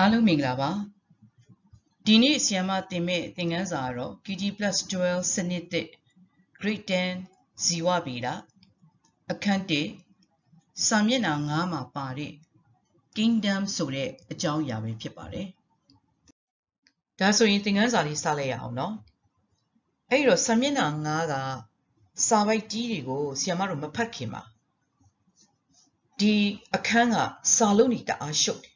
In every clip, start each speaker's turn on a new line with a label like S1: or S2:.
S1: အားလုံးမင်္ဂလာပါဒီနေ့ဆီယမတင်မဲ့သင်ခန်းစာကတော့ KG+12 စနစ်သစ် Grade 10 ဇီဝဗေဒအခန်း1စာမျက်နှာ9မှာပါတဲ့ Kingdom ဆိုတဲ့အကြောင်းအရာပဲဖြစ်ပါတယ်ဒါဆိုရင်သင်ခန်းစာလေးစလိုက်ရအောင်နော်အဲ့တော့စာမျက်နှာ9ကစာပိုက်ကြီးတွေကိုဆီယမတို့မဖတ်ခင်မှာဒီအခန်းကစာလုံးတွေတအားရှုပ်တယ်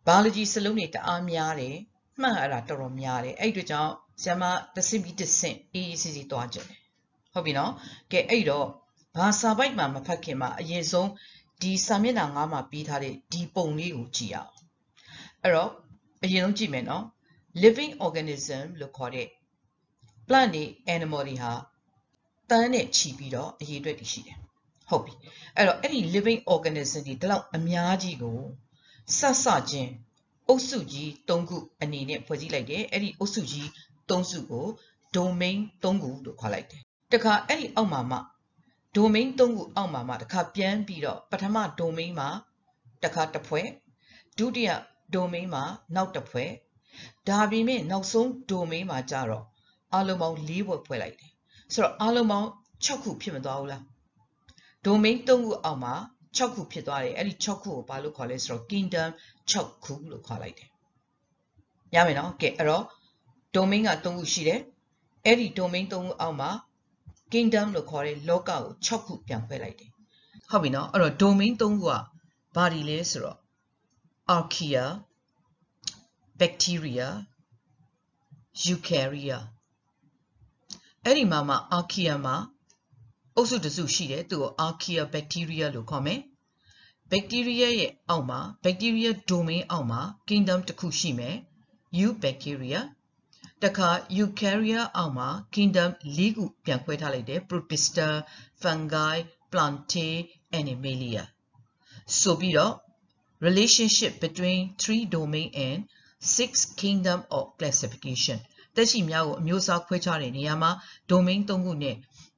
S1: biology စလုံးတွေတအားများတယ်မှတ်ရတာတော်တော်များတယ်အဲ့အတွက်ကြောင့်ဆရာမတစ်ဆင့်ပြီးတစ်ဆင့်အေးအေးဆေးဆေးသွားကြတယ်ဟုတ်ပြီနော်ကဲအဲ့တော့ဘာစာပိုက်မှာမဖတ်ခင်မှာအရင်ဆုံးဒီစာမျက်နှာ9မှာပြီးထားတဲ့ဒီပုံလေးကိုကြည့်အောင်အဲ့တော့အရင်ဆုံးကြည့်မယ်နော် living organism လို့ခေါ်တဲ့ plant တွေ animal တွေဟာတန်းနဲ့ချီပြီးတော့အရေးအတွက်တည်ရှိတယ်ဟုတ်ပြီအဲ့တော့အဲ့ဒီ living organism တွေဒီလောက်အများကြီးကိုစချင်းအုပ်စုကြီး3ခုအနေနဲ့ဖွဲ့စည်းလိုက်တယ်အဲ့ဒီအုပ်စုကြီး3စုကို domain 3ခုလို့ခေါ်လိုက်တယ်တခါအဲ့ဒီအောက်မှာမှ domain 3ခုအောက်မှာမှတခါပြန်ပြီးတော့ပထမ domain မှာတခါတစ်ဖွဲ့ဒုတိယ domain မှာနောက်တစ်ဖွဲ့ဒါပေမဲ့နောက်ဆုံး domain မှာကြတော့အလုံးပေါင်း4ဖွဲ့ဖွဲ့လိုက်တယ်ဆိုတော့အလုံးပေါင်း6ခုဖြစ်မသွားဘူးလား domain 3ခုအောက်မှာ6ခုဖြစ်သွားတယ်အဲ့ဒီ6ခုကိုဘာလို့ခေါ်လဲဆိုတော့ kingdom 6ခုလို့ခေါ်လိုက်တယ်ရမယ်နော်ကဲအဲ့တော့ domain က3ခုရှိတယ်အဲ့ဒီ domain 3ခုအောက်မှာ kingdom လို့ခေါ်တဲ့လောကကို6ခုပြန်ခွဲလိုက်တယ်ဟုတ်ပြီနော်အဲ့တော့ domain 3ခုကဘာတွေလဲဆိုတော့ archaea bacteria eukarya အဲ့ဒီမှာ archaea မှာအုပ်စုတစ်စုရှိတယ်သူကို archaea bacteria လို့ခေါ်မယ် bacteria ရဲ့အောက်မှာ bacteria domain အောက်မှာ kingdom တစ်ခုရှိမယ် eubacteria တခါ eukarya အောက်မှာ kingdom 4ခုပြန်ခွဲထားလိုက်တယ် protista fungi plantae animalia ဆိုပြီးတော့ relationship between 3 domain and 6 kingdom of classification သက်ရှိများကိုအမျိုးအစားခွဲခြားတဲ့နေရာမှာ domain 3ခုနဲ့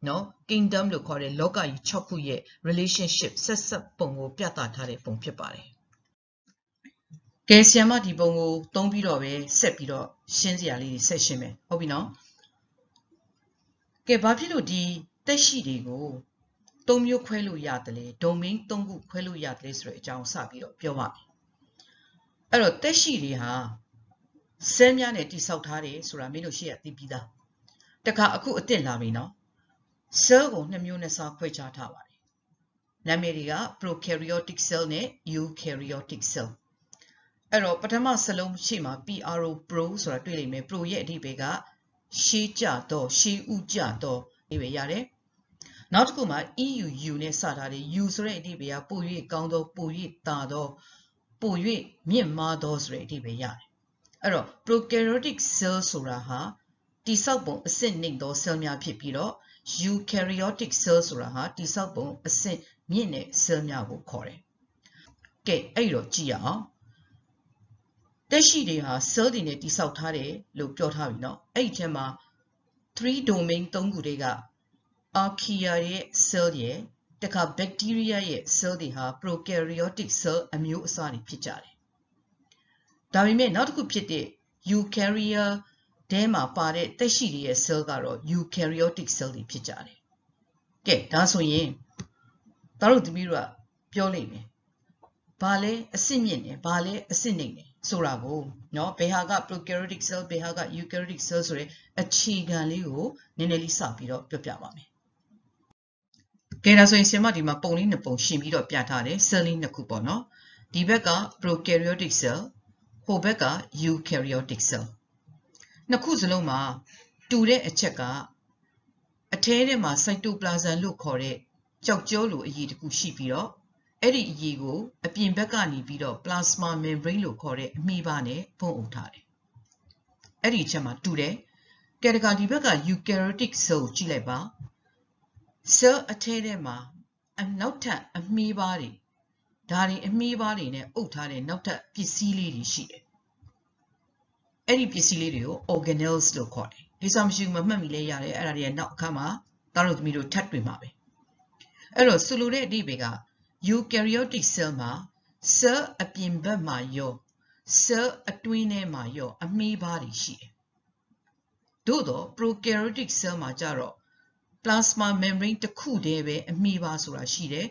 S1: နော် kingdom လို့ခေါ်တဲ့လောကကြီး6ခုရဲ့ relationship ဆက်ပုံကိုပြသထားတဲ့ပုံဖြစ်ပါတယ်။ကဲဆရာမဒီပုံကိုသုံးပြီးတော့ပဲဆက်ပြီးတော့ရှင်းစရာလေးတွေဆက်ရှင်းမယ်ဟုတ်ပြီနော်။ကဲဘာဖြစ်လို့ဒီသက်ရှိတွေကို3မျိုးခွဲလို့ရတယ်လဲ domain 3ခုခွဲလို့ရတယ်လဲဆိုတဲ့အကြောင်းစပြီးတော့ပြောပါမယ်။အဲ့တော့သက်ရှိတွေဟာဆဲများနဲ့တိဆောက်ထားတယ်ဆိုတာမင်းတို့ရှေ့ကသိပြီးသား။တခါအခုအစ်စ်လာပြီနော်။ cell ကို2မျိုးနဲ့စားခွဲခြားထားပါတယ်။နာမည်တွေက prokaryotic cell နဲ့ eukaryotic cell အဲ့တော့ပထမစလုံးရှေ့မှာ pro ဆိုတာတွေ့လိမ့်မယ် pro ရဲ့အဓိပ္ပာယ်ကရှေးကြတော့ရှေးဥကြတော့အဓိပ္ပာယ်ရတယ်။နောက်တစ်ခုမှာ eu နဲ့စထားတယ် u ဆိုတဲ့အဓိပ္ပာယ်ကပို၍ကောင်းသောပို၍သာသောပို၍မြင့်မားသောဆိုတဲ့အဓိပ္ပာယ်ရတယ်။အဲ့တော့ prokaryotic cell ဆိုတာဟာတိဆောက်ပုံအဆင့်နှိမ့်သော cell များဖြစ်ပြီးတော့eukaryotic cell ဆိုတာဟာတိဆောက်ပုံအဆင့်မြင့်တဲ့ cell များကိုခေါ်တယ်။ကဲအဲ့တော့ကြည့်ရအောင်။သက်ရှိတွေဟာ cell တွေနဲ့တိဆောက်ထားတယ်လို့ပြောထားပြီနော်။အဲ့ဒီထဲမှာ3 domain 3ခုတွေက archaea ရဲ့ cell ရဲ့တခါ bacteria ရဲ့ cell တွေဟာ prokaryotic cell အမျိုးအစားတွေဖြစ်ကြတယ်။ဒါပေမဲ့နောက်တစ်ခုဖြစ်တဲ့ eukaryaထဲမှာပါတဲ့သက်ရှိတွေရဲ့ cell ကတော့ eukaryotic cell တွေဖြစ်ကြတယ်။ကဲဒါဆိုရင်တို့သမီးတို့ကပြောလိမ့်မယ်။ဘာလဲအစစ်မြင့်တယ်ဘာလဲအစစ်နှိမ့်တယ်ဆိုတာကိုနော်ဘယ်ဟာက prokaryotic cell ဘယ်ဟာက eukaryotic cell ဆိုတဲ့အခြေခံလေးကိုနည်းနည်းလေးစပြီးတော့ပြောပြပါမယ်။ကဲဒါဆိုရင်ဆင်မဒီမှာပုံလေးနှစ်ပုံရှင်းပြီးတော့ပြထားတယ် cell လေးနှစ်ခုပေါ့နော်။ဒီဘက်က prokaryotic cell ဟိုဘက်က eukaryotic cellနှစ်ခုစလုံးမှာတူတဲ့အချက်ကအထဲထဲမှာ cytoplasm လို့ခေါ်တဲ့ကြောက်ကြောလိုအရည်တစ်ခုရှိပြီးတော့အဲ့ဒီအရည်ကိုအပြင်ဘက်ကနေပြီးတော့ plasma membrane လို့ခေါ်တဲ့အမီးပါနဲ့ဖုံးအုပ်ထားတယ်။အဲ့ဒီအချက်မှာတူတယ်။ကဲတခါဒီဘက်က eukaryotic cell ကိုကြည့်လိုက်ပါ။ cell အထဲထဲမှာနောက်ထပ်အမီးပါတွေဒါတွေအမီးပါတွေနဲ့အုပ်ထားတဲ့နောက်ထပ်ပစ္စည်းလေးတွေရှိတယ်။အဲ့ဒီပစ္စည်းလေးတွေကို organelles လို့ခေါ်တယ်။ဒီစာမရှိဘူးမမှတ်မိလဲရတယ်အဲ့ဒါတွေကနောက်အခါမှာတို့သမီးတို့ထပ်တွေ့မှာပဲ။အဲ့တော့ဆိုလိုတဲ့အဓိပ္ပာယ်က eukaryotic cell မှာ cell အပြင်ဘက်မှာရော cell အတွင်းထဲမှာရောအမေးပါးတွေရှိတယ်သို့တော့ prokaryotic cell မှာကြတော့ plasma membrane တစ်ခုတည်းပဲအမေးပါးဆိုတာရှိတယ်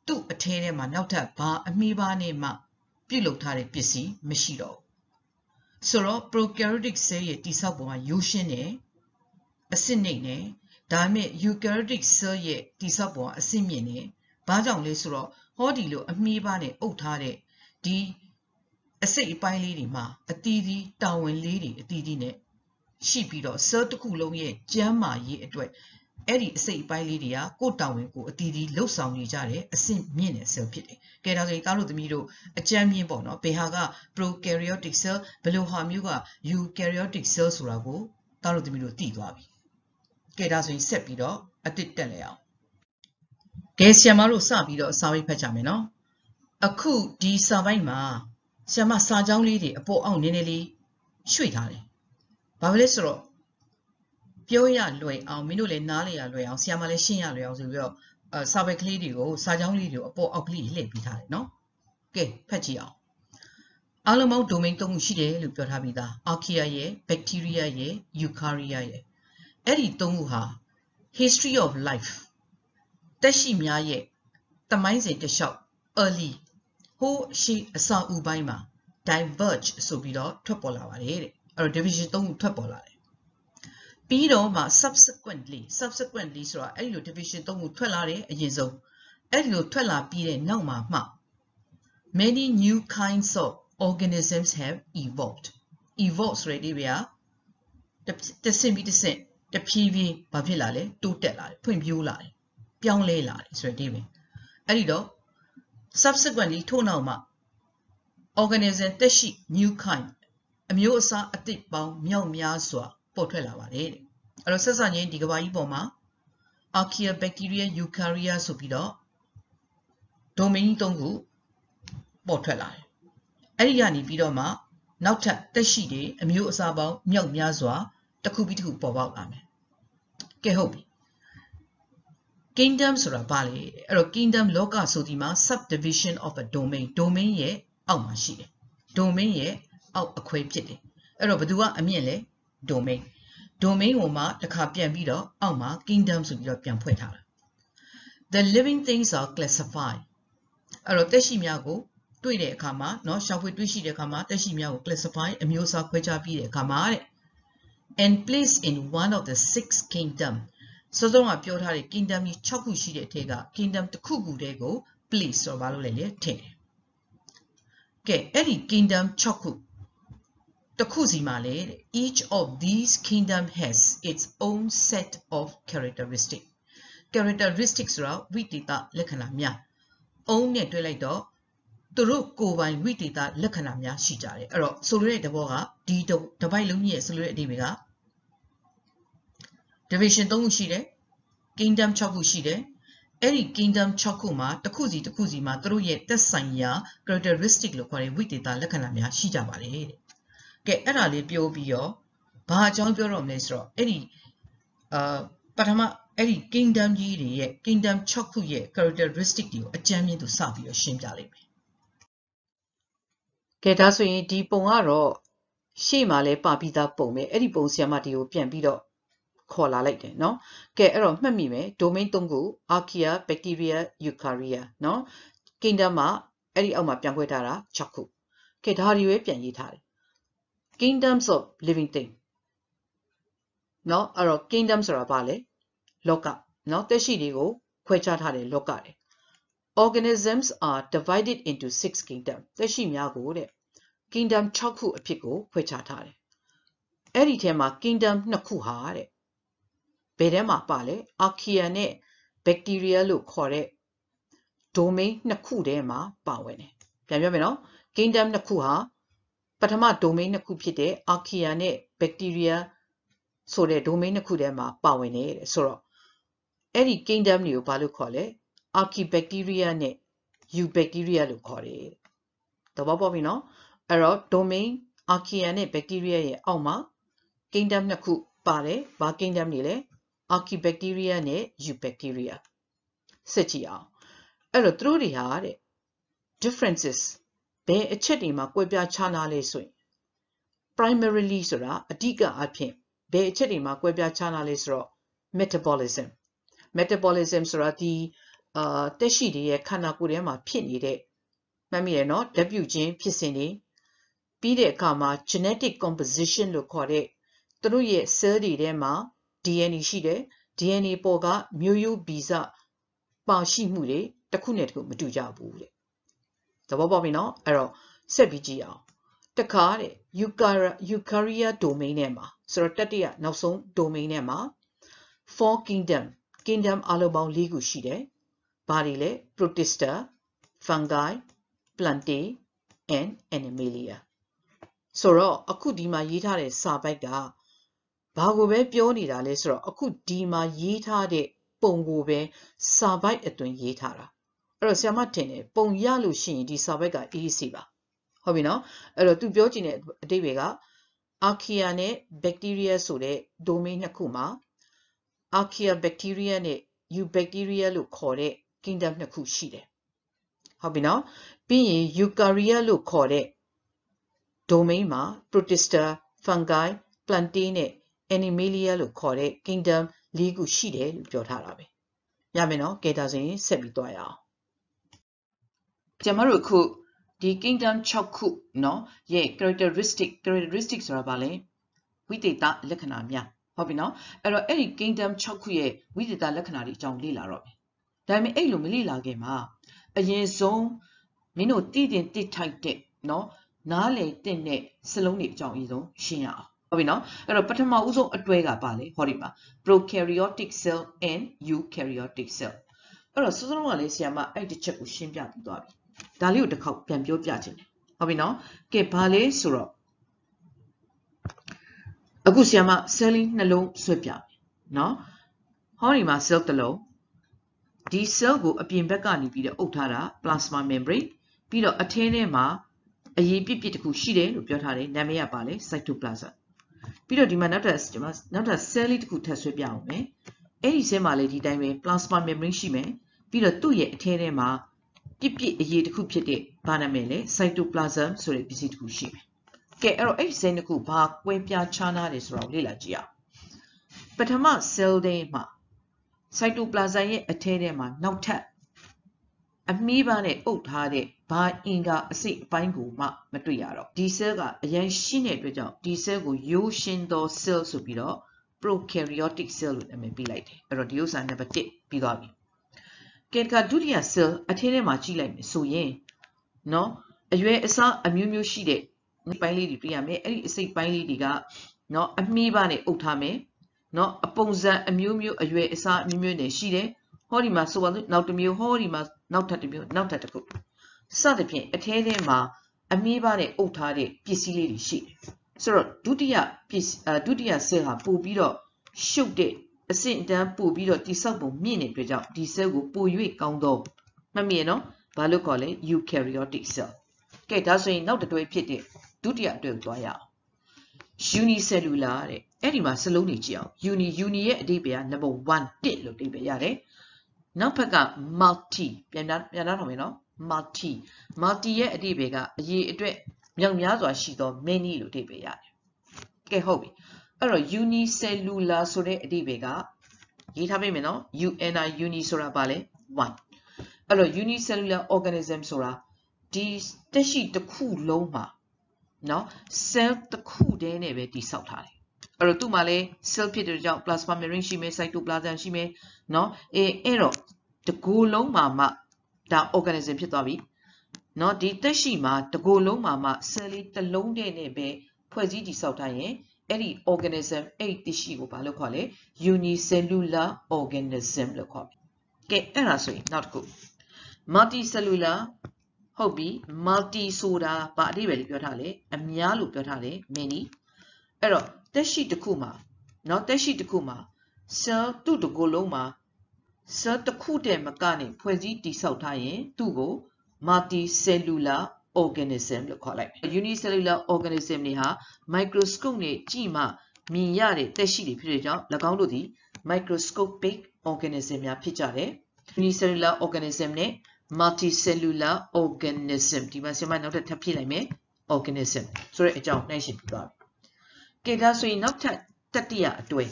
S1: သူ့အထဲထဲမှာနောက်ထပ်ဘာအမေးပါးနဲ့မှပြုလုပ်ထားတဲ့ပစ္စည်းမရှိတော့ဘူးဆိုတော့ prokaryotic cell ရဲ့တိဆောက်ပုံကရိုးရှင်းတယ်အစစ်နှိမ့်တယ်ဒါပေမဲ့ eukaryotic cell ရဲ့တိဆောက်ပုံကအစစ်မြင့်တယ်ဘာကြောင့်လဲဆိုတော့ဟောဒီလိုအမေးပါးနဲ့အုပ်ထားတဲ့ဒီအစိတ်အပိုင်းလေးတွေမှာအတီးတီးတာဝန်လေးတွေအတီးတီးနဲ့ရှိပြီးတော့ cell တစ်ခုလုံးရဲ့ကျန်းမာရေးအတွက်အဲ့ဒီအစိတ်အပိုင်းလေးတွေကကိုယ်တာဝန်ကိုအတီးတီးလှုပ်ဆောင်နေကြတယ်အစစ်မြင့်တဲ့ cell ဖြစ်တယ်။ကဲဒါဆိုရင်သားတို့သမီးတို့အကြမ်းမြင့်ပေါ့နော်ဘယ်ဟာက prokaryotic cell ဘယ်လိုဟာမျိုးက eukaryotic cell ဆိုတာကိုသားတို့သမီးတို့သိသွားပြီ။ကဲဒါဆိုရင်ဆက်ပြီးတော့အတစ်တက်လဲအောင်။ကဲဆရာမတို့စပြီးတော့စာရေးဖတ်ကြမယ်နော်။အခုဒီစာပိုင်းမှာဆရာမစာကြောင်းလေးတွေအပေါ်အောင်နည်းနည်းလေးရွှေ့ထားတယ်။ဘာဖြစ်လဲဆိုတော့ပြောရလွယ်အောင်မင်းတို့လည်းနားလေရလွယ်အောင်ဆရာမလည်းရှင်းရလွယ်အောင်ဆိုပြီးတော့စာပဲကလေးတွေကိုစာကြောင်းလေးတွေကိုအပေါ်အောက်ကလေးလှည့်ပေးထားတယ်နော်။ကဲဖတ်ကြည့်အောင်။အားလုံးပေါင်း domain 3ခုရှိတယ်လို့ပြောထားပြီးသား။ archaea ရဲ့ bacteria ရဲ့ eukarya ရဲ့အဲ့ဒီ3ခုဟာ history of life တက်ရှိများရဲ့သမိုင်းစဉ်တစ်လျှောက် early ဟိုးရှိအစအဦးပိုင်းမှာ diverge ဆိုပြီးတော့ထွက်ပေါ်လာပါတယ်တဲ့။အဲ့တော့ division 3ခုထွက်ပေါ်လာတယ်။ပြီးတော့မှ subsequently ဆိုတာအဲ့ဒီလို division 3ခုထွက်လာတယ်အရင်ဆုံးအဲ့ဒီလိုထွက်လာပြီးတဲ့နောက်မှာမှ many new kinds of organisms have evolved ဆိုတဲ့ဒီဗျာတဆင့်ပြီးတဆင့်တဖြည်းဖြည်းဘာဖြစ်လာလဲတိုးတက်လာတယ်ဖွံ့ဖြိုးလာတယ်ပြောင်းလဲလာတယ်ဆိုတဲ့ဒီပဲအဲ့ဒီတော့ subsequently ထို့နောက်မှာ organism တက်ရှိ new kind အမျိုးအစားအသစ်ပေါင်းမြောက်များစွာပေါ်ထွက်လာပါတယ်တဲ့အဲ့တော့ဆက်စချင်းဒီကဘာကြီးပေါ်မှာ archaea bacteria eukarya ဆိုပြီးတော့ domain 3ခုပေါ်ထွက်လာတယ်အဲ့ဒီကနေပြီးတော့မှနောက်ထပ်တက်ရှိတွေအမျိုးအစားပေါင်းမြောက်များစွာတစ်ခုပြီးတစ်ခုပေါ်ပေါက်လာမယ်ကဲဟုတ်ပြီ kingdom ဆိုတာဘာလဲအဲ့တော့ kingdom လောကဆိုဒီမှာ subdivision of a domain ရဲ့အောက်မှာရှိတယ် domain ရဲ့အောက်အခွဲဖြစ်တယ်အဲ့တော့ဘယ်သူကအမြင့်လဲ domain ကိုမှတစ်ခါပြန်ပြီးတော့အောက်မှာ kingdom ဆိုပြီးတော့ပြန်ဖွဲ့ထားတာ the living things are classified အဲ့တော့တက်ရှိများကိုတွေ့တဲ့အခါမှာเนาะရှာဖွေတွေ့ရှိတဲ့အခါမှာတက်ရှိများကို classify အမျိုးအစားခွဲခြားပြီးတဲ့အခါမှာတဲ့ and place in one of the 6 kingdom စောစောကပြောထားတဲ့ kingdom ကြီး6ခုရှိတဲ့အထက်က kingdom တစ်ခုခုတည်းကို place ဆိုတော့ဘာလို့လဲလေထည့်တယ်ကဲအဲ့ဒီ kingdom 6ခုတစ်ခုစီမှာလေတဲ့ each of these kingdom has its own set of characteristic ဆိုတာဝိသေသလက္ခဏာများ own နဲ့တွဲလိုက်တော့သူတို့ကိုယ်ပိုင်ဝိသေသလက္ခဏာများရှိကြတယ်အဲ့တော့ဆိုလိုတဲ့သဘောကဒီတပိုက်လုံးကြီးရဲ့ဆိုလိုတဲ့အဓိပ္ပာယ်က division 3ခုရှိတယ် kingdom 6ခုရှိတယ်အဲ့ဒီ kingdom 6ခုမှာတစ်ခုစီမှာသူတို့ရဲ့သက်ဆိုင်ရာ characteristic လို့ခေါ်တဲ့ဝိသေသလက္ခဏာများရှိကြပါတယ်တဲ့ကဲအဲ့ဒါလေးပြောပြီးတော့ဘာအကြောင်းပြောတော့မလဲဆိုတော့အဲ့ဒီပထမအဲ့ဒီ kingdom ကြီးတွေရဲ့ kingdom 6ခုရဲ့ characteristic တွေကိုအကြမ်းမြင့်သူစပြီးတော့ရှင်းပြလိုက်မယ်ကဲဒါဆိုရင်ဒီပုံကတော့ရှေ့မှာလဲပါပြီးသားပုံပဲအဲ့ဒီပုံဆီယမဒီကိုပြန်ပြီးတော့ခေါ်လာလိုက်တယ်เนาะကဲအဲ့တော့မှတ်မိမယ် domain 3ခု archaea bacteria eukarya เนาะ kingdom မှာအဲ့ဒီအောက်မှာပြန်ခွဲထားတာ6ခုကဲဒါတွေပဲပြန်ရေးထားတယ် kingdoms of living thing เนาะအဲ့တော့ kingdom ဆိုတာဘာလဲလောကเนาะတက်ရှိတွေကိုခွဲခြားထားတဲ့လောကတွေ organisms are divided into 6 kingdom တက်ရှိများကိုတဲ့ kingdom 6ခုအဖြစ်ကိုခွဲခြားထားတယ်အဲ့ဒီထဲမှာ kingdom 2ခုဟာတဲ့ဘယ်ထဲမှာပါလဲ archaea နဲ့ bacteria လို့ခေါ်တဲ့ domain 2ခုထဲမှာပါဝင်တယ်ပြန်ပြောမယ်နော် kingdom 2ခုဟာပထမ domain 2ခုဖြစ်တဲ့ archaea နဲ့ bacteria ဆိုတဲ့ domain 2ခုထဲမှာပါဝင်တယ်တဲ့ဆိုတော့အဲ့ဒီ kingdom တွေကိုဘာလို့ခေါ်လဲ archaebacteria နဲ့ eubacteria လို့ခေါ်တယ်သဘောပေါက်ပြီနော်အဲ့တော့ domain archaea နဲ့ bacteria ရဲ့အောက်မှာ kingdom 2ခုပါတယ်ဘာ kingdom တွေလဲ archaebacteria နဲ့ eubacteria စစ်ကြည့်အောင်အဲ့တော့သူတို့တွေဟာတဲ့
S2: differences ဘယ်အချက်တွေမှာကွဲပြားခြားနားလဲဆိုရင် primarily ဆိုတာအဓိကအဖြစ်ဘယ်အချက်တွေမှာကွဲပြားခြားနားလဲဆိုတော့ metabolism ဆိုတာဒီတက်ရှိတွေရဲ့ခန္ဓာကိုယ်ထဲမှာဖြစ်နေတဲ့မှတ်မိရနော်ဓာတ်ပြုခြင်းဖြစ်စဉ်တွေပြီးတဲ့အခါမှာ genetic composition လို့ခေါ်တဲ့သူတို့ရဲ့ cell တွေထဲမှာ DNA ရှိတယ် DNA ပေါ်ကမျိုးရိုးဗီဇပါရှိမှုတွေတစ်ခုနဲ့တစ်ခုမတူကြဘူးလေသဘောပေါက်ပြီနော်အဲ့တော့ဆက်ပြီးကြည့်အောင်တခါတဲ့ eukarya domain ထဲမှာဆိုတော့တတိယနောက်ဆုံး domain ထဲမှာ four kingdom အလုံးပေါင်း၄ခုရှိတယ်ဘာတွေလဲ protista fungi plantae and animalia ဆိုတော့အခုဒီမှာရေးထားတဲ့စာပိုက်ကဘာကိုပဲပြောနေတာလဲဆိုတော့အခုဒီမှာရေးထားတဲ့ပုံကိုပဲစာပိုက်အတွင်းရေးထားတာအဲ့တော့ဆရာမထင်တယ်ပုံရလို့ရှိရင်ဒီစာပိုက်က easy ပါဟုတ်ပြီနော်အဲ့တော့သူပြောချင်တဲ့အဓိပ္ပာယ်က archaea နဲ့ bacteria ဆိုတဲ့ domain နှစ်ခုမှာ archaea bacteria နဲ့ eubacteria လို့ခေါ်တဲ့ kingdom နှစ်ခုရှိတယ်ဟုတ်ပြီနော်ပြီးရင် eukarya လို့ခေါ်တဲ့ domain မှာ protista fungi plantae နဲ့ animalia လို့ခေါ်တဲ့ kingdom ၄ခုရှိတယ်လို့ပြောထားတာပဲရမယ်နော်ကဲဒါဆိုရင်ဆက်ပြီးသွားရအောင်ကျွန်တော်တို့အခုဒီ kingdom 6ခုเนาะရဲ့ characteristic ဆိုတာဘာလဲဝိသေသလက္ခဏာများဟုတ်ပြီเนาะအဲ့တော့အဲ့ဒီ kingdom 6ခုရဲ့ဝိသေသလက္ခဏာတွေအကြောင်းလေ့လာတော့မယ်ဒါပေမဲ့အဲ့လိုမလေ့လာခင်မှာအရင်ဆုံးမင်းတို့တည်တင်တိထိုက်တဲ့เนาะနားလေတဲ့နဲ့စလုံးတွေအကြောင်းအရင်ဆုံးရှင်းရအောင်ဟုတ်ပြီเนาะအဲ့တော့ပထမဦးဆုံးအတွဲကပါလေဟောဒီမှာ prokaryotic cell and eukaryotic cell အဲ့တော့စစလုံးကလေဆရာမအဲ့ဒီချက်ကိုရှင်းပြပြီးသွားပြီဒါလေးကိုတစ်ခေါက်ပြန်ပြောပြခြင်းတယ်ဟုတ်ပြီနော်ကဲဘာလဲဆိုတော့အခုဆရာမ cell လေးနှလုံးဆွဲပြမယ်နော်ဟောဒီမှာ cell တစ်လုံးဒီ cell ကိုအပြင်ဘက်ကနေပြီးတော့အုပ်ထားတာ plasma membrane ပြီးတော့အထဲထဲမှာအရေးပြစ်တစ်ခုရှိတယ်လို့ပြောထားတယ်နာမည်ကပါလေ cytoplasm ပြီးတော့ဒီမှာနောက်ထပ် cell လေးတစ်ခုထပ်ဆွဲပြအောင်မယ်အဲ့ဒီ cell မှာလေဒီတိုင်းပဲ plasma membrane ရှိမယ်ပြီးတော့သူ့ရဲ့အထဲထဲမှာပြစ်အရေးတစ်ခုဖြစ်တဲ့ဘာနာမည်လဲ cytoplasm ဆိုတဲ့ပစ္စည်းတစ်ခုရှိမယ်ကဲအဲ့တော့အဲ့ဒီ cell တစ်ခုဘာကွဲပြားခြားနားတယ်ဆိုတော့လေ့လာကြည့်အောင်ပထမ cell ထဲမှာ cytoplasm ရဲ့အထဲထဲမှာနောက်ထပ်အမီးပါနဲ့အုပ်ထားတဲ့ဘာအင်္ဂါအစိတ်အပိုင်းကိုမှမတွေ့ရတော့ဒီ cell ကအရင်ရှင်းတဲ့အတွက်ကြောင့်ဒီ cell ကိုရိုးရှင်းသော cell ဆိုပြီးတော့ prokaryotic cell လို့နာမည်ပေးလိုက်တယ်အဲ့တော့ဒီဥစ္စာနံပါတ်1ပြီးသွားပြီကဲဒုတိယ cell အထဲထဲမှာကြည့်လိုက်မယ်ဆိုရင်နော်အရွယ်အစားအမျိုးမျိုးရှိတဲ့ပိုင်းလေးတွေတွေ့ရမယ်အဲ့ဒီအစိတ်ပိုင်းလေးတွေကနော်အမီးပါနဲ့အုပ်ထားမယ်နော်အပုံစံအမျိုးမျိုးအရွယ်အစားအမျိုးမျိုးနဲ့ရှိတယ်ဟောဒီမှာဆိုပါလို့နောက်တစ်မျိုးဟောဒီမှာနောက်ထပ်တစ်မျိုးနောက်ထပ်တစ်ခုစသဖြင့်အထဲထဲမှာအမီးပါနဲ့အုပ်ထားတဲ့ပစ္စည်းလေးတွေရှိတယ်ဆိုတော့ဒုတိယ cell ဟာပို့ပြီးတော့ရှုပ်တဲ့အဆင့်အတန်းပို့ပြီးတော့တိဆောက်ပုံမြင့်နေတဲ့ကြောင့်ဒီ cell ကိုပို၍ကောင်းတော့မှတ်မိရနော်ဘာလို့ခေါ်လဲ eukaryotic cell ကဲဒါဆိုရင်နောက်တစ်တွဲဖြစ်တဲ့ဒုတိယအတွဲကိုသွားရအောင် unicellular တဲ့အဲ့ဒီမှာစလုံးတွေကြည့်အောင် uni ရဲ့အဓိပ္ပာယ်က number 1 1လို့အဓိပ္ပာယ်ရတယ်နောက်ဘက်က multi ပြန်ထားထောင်မယ်နော် multi ရဲ့အဓိပ္ပာယ်ကအရေးအတွက်မြောက်များစွာရှိသော many လို့အဓိပ္ပာယ်ရတယ်ကဲဟုတ်ပြီအဲ့တော့ unicellular ဆိုတဲ့အဓိပ္ပာယ်ကရေးထားပေးမယ်နော် uni ဆိုတာပါလဲ1အဲ့တော့ unicellular organism ဆိုတာဒီတက်ရှိတစ်ခုလုံးမှာနော် cell တစ်ခုတည်းနဲ့ပဲတည်ဆောက်ထားတယ်အဲ့တော့သူ့မှာလဲ cell ဖြစ်တဲ့ကြောင့် plasma membrane ရှိမယ် cytoplasm ရှိမယ်နော်အဲ့တော့တကိုယ်လုံးမှာမှဒါ organism ဖြစ်သွားပြီနော်ဒီတက်ရှိမှာတကိုယ်လုံးမှာမှ cell လေးတစ်လုံးတည်းနဲ့ပဲဖွဲ့စည်းတည်ဆောက်ထားရင်အဲ့ဒီ organism အဲ့ဒီတက်ရှိကိုဘာလို့ခေါ်လဲ unicellular organism လို့ခေါ်တယ်ကဲအဲ့ဒါဆိုရင်နောက်တစ်ခု multicellular ဟုတ်ပြီ multi ဆိုတာဘာအဓိပ္ပာယ်လေးပြောထားလဲအများလို့ပြောထားတယ် many အဲ့တော့တက်ရှိတစ်ခုမှာနော်တက်ရှိတစ်ခုမှာ cell သူ့တကိုယ်လုံးမှာ cell တစ်ခုတည်းမကနေဖွဲ့စည်းတည်ဆောက်ထားရင်သူ့ကို multicellular organism လို့ခေါ်လိုက်မယ် unicellular organism တွေဟာ microscope နဲ့ကြည့်မှမြင်ရတဲ့တက်ရှိတွေဖြစ်တဲ့ကြောင့်၎င်းတို့သည် microscopic organism များဖြစ်ကြတယ် unicellular organism နဲ့ multicellular organism ဒီမှာဆရာမနောက်ထပ်ထပ်ဖြည့်လိုက်မယ် organism ဆိုတဲ့အကြောင်းနှိုင်းယှဉ်ပြသွားပြီကဲဒါဆိုရင်နောက်ထပ်တတိယအတွဲ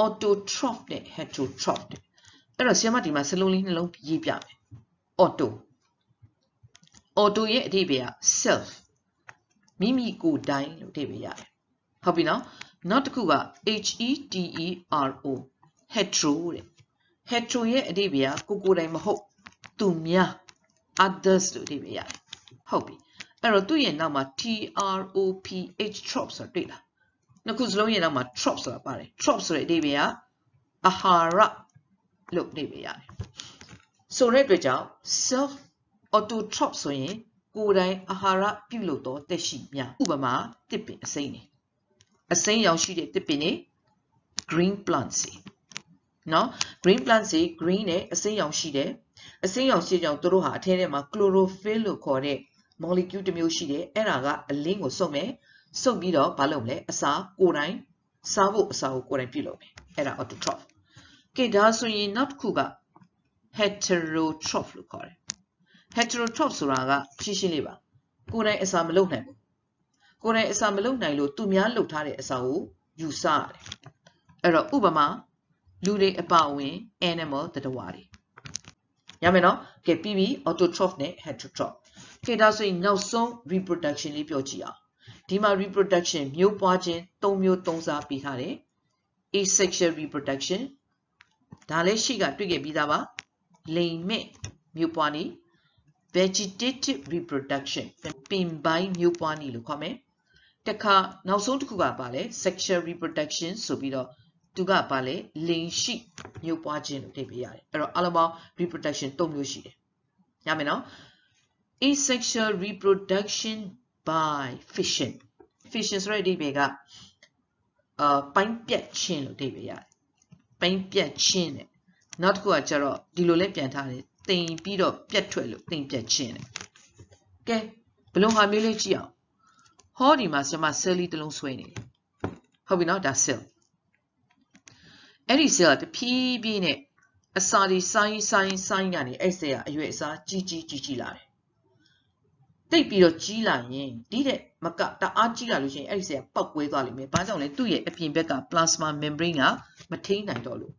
S2: autotroph နဲ့ heterotroph တဲ့အဲ့တော့ဆရာမဒီမှာစလုံးလေးနှလုံးရေးပြမယ် auto ရဲ့အဓိပ္ပာယ်က self မိမိကိုယ်တိုင်လို့အဓိပ္ပာယ်ရတယ်ဟုတ်ပြီနော်နောက်တစ်ခုက hetero hetero တဲ့ hetero ရဲ့အဓိပ္ပာယ်ကကိုယ်တိုင်မဟုတ်သူများ others လို့အဓိပ္ပာယ်ရတယ်ဟုတ်ပြီအဲ့တော့သူ့ရဲ့နောက်မှာ troph trop ဆိုတာတွေ့လားနှစ်ခုစလုံးရဲ့နောက်မှာ trop ဆိုတာပါတယ် trop ဆိုတဲ့အဓိပ္ပာယ်ကအာဟာရလို့အဓိပ္ပာယ်ရတယ်ဆိုတဲ့အတွက်ကြောင့် self autotroph ဆိုရင်ကိုယ်တိုင်အာဟာရပြုလုပ်သောသက်ရှိများဥပမာတစ်ပင်အစိမ်းတွေအစိမ်းရောင်ရှိတဲ့တစ်ပင်တွေ green plants နော် green plants တွေ green နဲ့အစိမ်းရောင်ရှိတယ်အစိမ်းရောင်ရှိကြောင်သူတို့ဟာအထဲထဲမှာ chlorophyll လို့ခေါ်တဲ့ molecule တစ်မျိုးရှိတယ်အဲ့ဒါကအလင်းကိုစုပ်မယ်စုပ်ပြီးတော့ဘာလုပ်မလဲအစာကိုယ်တိုင်စားဖို့အစာကိုကိုယ်တိုင်ပြုလုပ်မယ်အဲ့ဒါ autotroph ကဲဒါဆိုရင်နောက်တစ်ခုက heterotroph လို့ခေါ်တယ် heterotroph ဆိုတာကရှင်းရှင်းလေးပါကိုယ်တိုင်အစာမလုပ်နိုင်ဘူးကိုယ်တိုင်အစာမလုပ်နိုင်လို့သူများလုပ်ထားတဲ့အစာကိုယူစားရတယ်အဲ့တော့ဥပမာလူတွေအပါအဝင် animal သတ္တဝါတွေရမယ်နော်ကဲပြီးပြီ autotroph နဲ့ heterotroph ကဲဒါဆိုရင်နောက်ဆုံး reproduction လေးပြောကြည့်အောင်ဒီမှာ reproduction မျိုးပွားခြင်း၃မျိုး၃စားပေးထားတယ် asexual reproduction ဒါလည်းရှိကတွေ့ခဲ့ပြီးသားပါလိင်မဲ့မျိုးပွားနည်း vegetative reproduction ပင်ပိုင်းမျိုးပွားနည်းလို့ခေါ်မယ်တခါနောက်ဆုံးတစ်ခုကပါလဲ sexual reproduction ဆိုပြီးတော့သူကပါလဲလိင်ရှိမျိုးပွားခြင်းလို့ထည့်ပေးရတယ်အဲ့တော့အလုံးပေါင်း reproduction ၃မျိုးရှိတယ်ရမယ်နော် asexual reproduction by fission ဆိုတဲ့အဓိပ္ပာယ်ကပိုင်းပြတ်ခြင်းလို့အဓိပ္ပာယ်ရတယ်ပိုင်းပြတ်ခြင်းနဲ့နောက်တစ်ခုကကျတော့ဒီလိုလဲပြန်ထားတယ်တိမ်ပြီးတော့ပြတ်ထွက်လို့တိမ်ပြတ်ခြင်းနဲ့ကဲဘယ်လိုဟာမျိုးလေးကြည့်အောင်ဟောဒီမှာဆရာမ cell လေးတစ်လုံးဆွဲနေတယ်ဟုတ်ပြီနော်ဒါ cell အဲ့ဒီ cell တဖြည်းဖြည်းနဲ့အစာတွေဆိုင်းကနေအဲ့ cell ကအရွယ်အစားကြီးလာတယ်တိတ်ပြီးတော့ကြီးလာရင်ဒီတဲ့မကတအားကြီးလာလို့ရှိရင်အဲ့ဒီ cell ပောက်ကွဲသွားလိမ့်မယ်ဘာကြောင့်လဲသူ့ရဲ့အပြင်ဘက်က plasma membrane ကမထိန်းနိုင်တော့လို့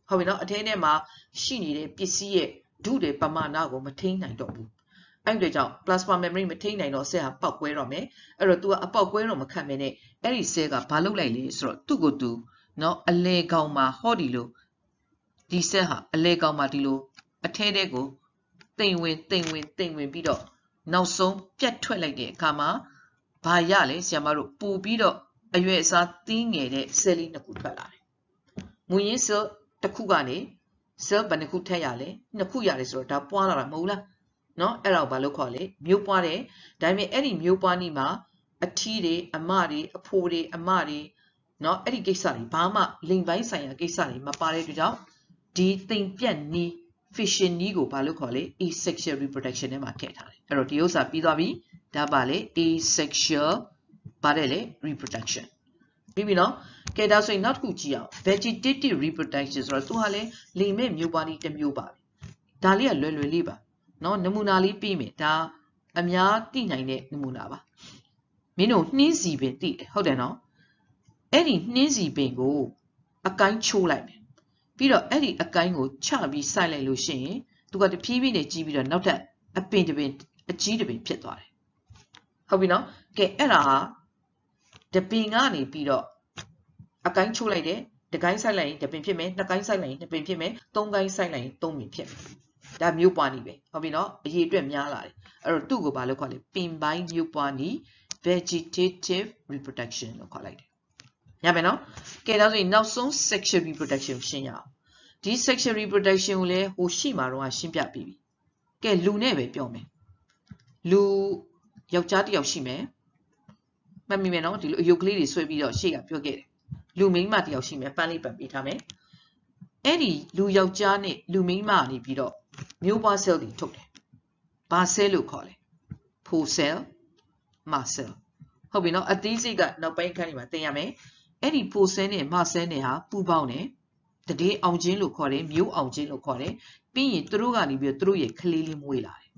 S2: ဟုတ်ပြီနော်အထဲထဲမှာရှိနေတဲ့ပစ္စည်းရဲ့ဒုတဲ့ပမာဏကိုမထိန်းနိုင်တော့ဘူးအဲ့ဒီကြောင့် plasma membrane မထိန်းနိုင်တော့ cell ဟာပောက်ကွဲတော့မယ်အဲ့တော့ तू ကအပေါက်ကွဲတော့မခတ်မဲနဲ့အဲ့ဒီ cell ကဘာလုပ်လိုက်လဲဆိုတော့သူ့ကိုသူနော်အလဲကောင်မှာဟောဒီလိုဒီ cell ဟာအလဲကောင်မှာဒီလိုအထဲထဲကိုတိမ်ဝင်ပြီးတော့နောက်ဆုံးပြတ်ထွက်လိုက်တဲ့အခါမှာဘာရလဲဆရာမတို့ပို့ပြီးတော့အရွယ်အစားသီးငယ်တဲ့ cell လေးနှစ်ခုထွက်လာတယ်မူရင်း cell တစ်ခုကနေ cell ဘယ်နှခုထည့်ရလဲနှစ်ခုရတယ်ဆိုတော့ဒါပွားလာတာမဟုတ်လားနော်အဲ့ဒါကိုဘာလို့ခေါ်လဲမျိုးပွားတယ်ဒါပေမဲ့အဲ့ဒီမျိုးပွားနည်းမှာအထီးတွေအမတွေအဖိုးတွေအမတွေနော်အဲ့ဒီကိစ္စတွေဘာမှလိင်ပိုင်းဆိုင်ရာကိစ္စတွေမပါတဲ့အတွက်ကြောင့်ဒီတိမ်ပြတ်နည်း fission နည်းကိုဘာလို့ခေါ်လဲ asexual reproduction ထဲမှာထည့်ထားတယ်အဲ့တော့ဒီဥစ္စာပြီးသွားပြီဒါပါလေ asexual ပါတယ်လေ reproduction ပြီးပြီနော်ကဲဒါဆိုရင်နောက်တစ်ခုကြည့်အောင် vegetative reproduction ဆိုတော့သူဟာလေလိမ်မဲ့မျိုးပွားနည်းတစ်မျိုးပါပဲဒါလေးကလွယ်လေးပါနော်နမူနာလေးပြီးမယ်ဒါအများသိနိုင်တဲ့နမူနာပါမင်းတို့နှင်းစီပင်သိတယ်ဟုတ်တယ်နော်အဲ့ဒီနှင်းစီပင်ကိုအကိုင်းချိုးလိုက်မယ်ပြီးတော့အဲ့ဒီအကိုင်းကိုချပြီးစိုက်လိုက်လို့ရှိရင်သူကတဖြည်းဖြည်းနဲ့ကြီးပြီးတော့နောက်ထပ်အပင်တစ်ပင်အကြီးတစ်ပင်ဖြစ်သွားတယ်ဟုတ်ပြီနော်ကဲအဲ့ဒါဟာတပင်ကနေပြီးတော့အကိုင်းချိုးလိုက်တယ်တကိုင်းစိုက်လိုက်ရင်တပင်ဖြစ်မယ်နှစ်ကိုင်းစိုက်လိုက်ရင်နှစ်ပင်ဖြစ်မယ်သုံးကိုင်းစိုက်လိုက်ရင်သုံးပင်ဖြစ်မယ်ဒါမျိုးပွားနည်းပဲဟုတ်ပြီနော်အရေးအတွက်များလာတယ်အဲ့တော့သူ့ကိုဘာလို့ခေါ်လဲပင်ပိုင်းမျိုးပွားနည်း vegetative reproduction လို့ခေါ်လိုက်တယ်ရမယ်နော်ကဲဒါဆိုရင်နောက်ဆုံး sexual reproduction ရှင်းရအောင်ဒီ sexual reproduction ကိုလည်းဟိုရှိမှာတော့ရှင်းပြပြီးပြီကဲလူနဲ့ပဲပြောမယ်လူယောက်ျားတစ်ယောက်ရှိမယ်မှတ်မိမယ်နော်ဒီလိုအယုတ်ကလေးတွေဆွဲပြီးတော့ရှေ့ကပြောခဲ့တယ်လူမိန်းမတစ်ယောက်ရှိမယ်ပန်းလေးပတ်ပေးထားမယ်အဲ့ဒီလူယောက်ျားနဲ့လူမိန်းမနေပြီးတော့မျိုးပွား cell တွေထုတ်တယ်ဘာ cell လို့ခေါ်လဲဖို cell မ cell ဟုတ်ပြီနော်အသေးစိတ်ကနောက်ပိုင်းအခန်းတွေမှာသင်ရမယ်အဲ့ဒီဖို cell နဲ့မ cell နဲ့ဟာပူပေါင်းတယ် The dayအောင်ချင်းလို့ခေါ်တယ်မျိုးအောင်ချင်းလို့ခေါ်တယ်ပြီးရင်သူတို့ကနေပြီးတော့သူတို့ရဲ့ကလေးလေးမွေးလာတယ်